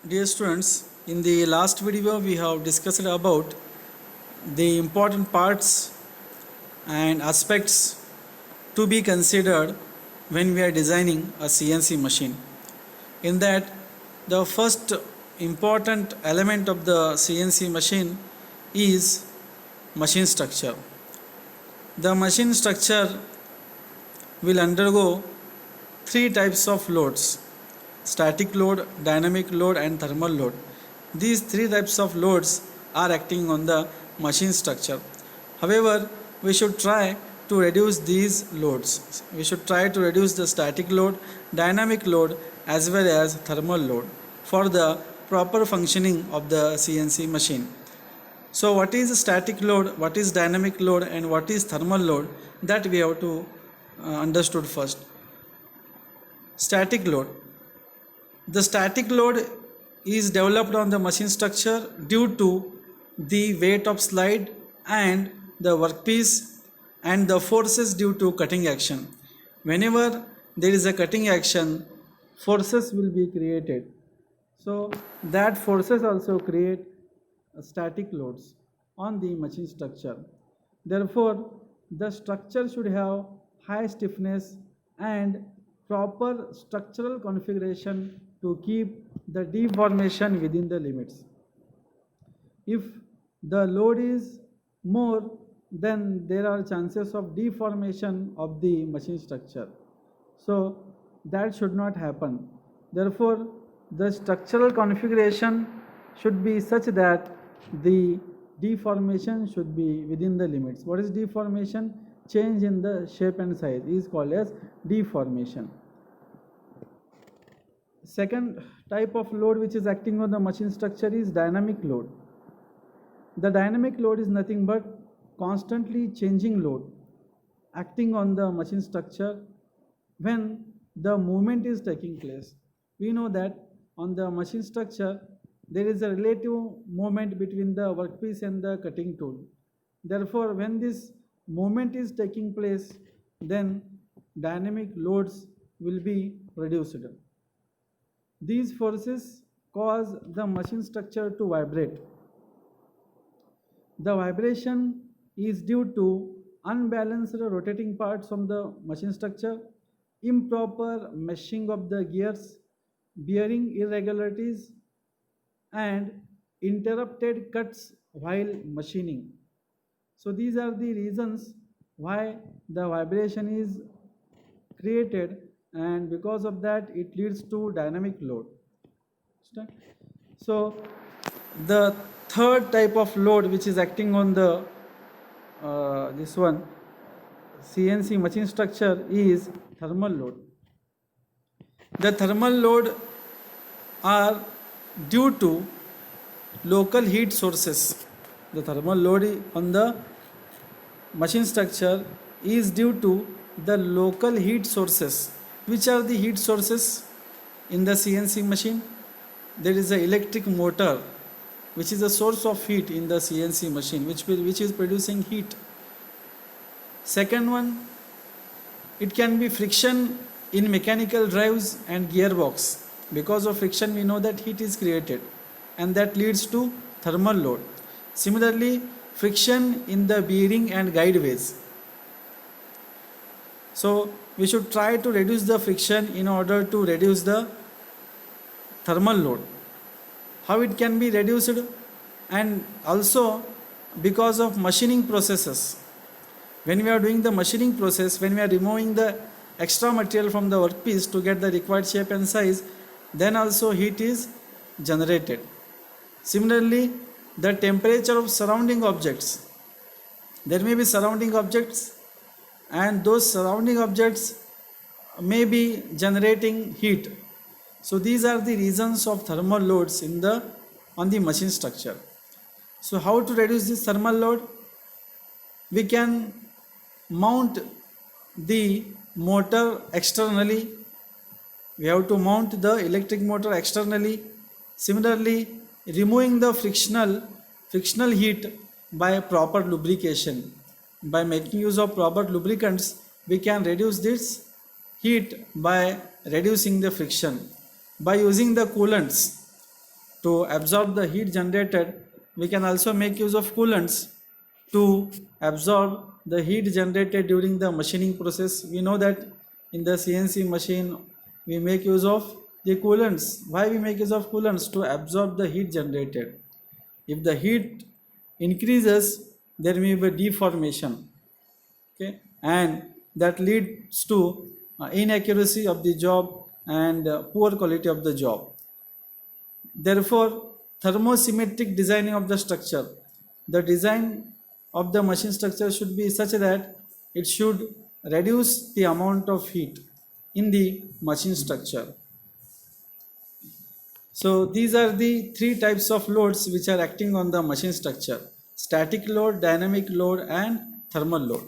Dear students, in the last video we have discussed about the important parts and aspects to be considered when we are designing a CNC machine. In that, the first important element of the CNC machine is machine structure. The machine structure will undergo three types of loads: static load, dynamic load, and thermal load. These three types of loads are acting on the machine structure. However, we should try to reduce these loads. We should try to reduce the static load, dynamic load, as well as thermal load for the proper functioning of the CNC machine. So, what is static load, what is dynamic load, and what is thermal load, that we have to understood first. Static load. The static load is developed on the machine structure due to the weight of slide and the workpiece and the forces due to cutting action. Whenever there is a cutting action, forces will be created. So that forces also create static loads on the machine structure. Therefore, the structure should have high stiffness and proper structural configuration to keep the deformation within the limits. If the load is more, then there are chances of deformation of the machine structure. So that should not happen. Therefore, the structural configuration should be such that the deformation should be within the limits. What is deformation? Change in the shape and size is called as deformation. Second type of load which is acting on the machine structure is dynamic load. The dynamic load is nothing but constantly changing load acting on the machine structure when the movement is taking place. We know that on the machine structure there is a relative movement between the workpiece and the cutting tool. Therefore, when this movement is taking place, then dynamic loads will be reduced. These forces cause the machine structure to vibrate. The vibration is due to unbalanced rotating parts of the machine structure, improper meshing of the gears, bearing irregularities, and interrupted cuts while machining. So these are the reasons why the vibration is created, and because of that it leads to dynamic load. So the third type of load which is acting on the this one CNC machine structure is thermal load. The thermal load are due to local heat sources. The thermal load on the machine structure is due to the local heat sources. Which are the heat sources in the CNC machine? There is an electric motor which is a source of heat in the CNC machine which is producing heat. Second one, it can be friction in mechanical drives and gearbox. Because of friction we know that heat is created and that leads to thermal load. Similarly, friction in the bearing and guideways. So we should try to reduce the friction in order to reduce the thermal load. How it can be reduced? And also because of machining processes. When we are doing the machining process, when we are removing the extra material from the workpiece to get the required shape and size, then also heat is generated. Similarly, the temperature of surrounding objects. There may be surrounding objects and those surrounding objects may be generating heat. So these are the reasons of thermal loads on the machine structure. So how to reduce this thermal load? We can mount the motor externally. We have to mount the electric motor externally. Similarly, removing the frictional heat by proper lubrication. By making use of proper lubricants, we can reduce this heat by reducing the friction. By using the coolants, to absorb the heat generated, we can also make use of coolants to absorb the heat generated during the machining process. We know that in the CNC machine we make use of the coolants. Why we make use of coolants? To absorb the heat generated. If the heat increases, there may be deformation, okay, and that leads to inaccuracy of the job and poor quality of the job. Therefore, thermosymmetric designing of the structure. The design of the machine structure should be such that it should reduce the amount of heat in the machine structure. So these are the three types of loads which are acting on the machine structure: static load, dynamic load and thermal load.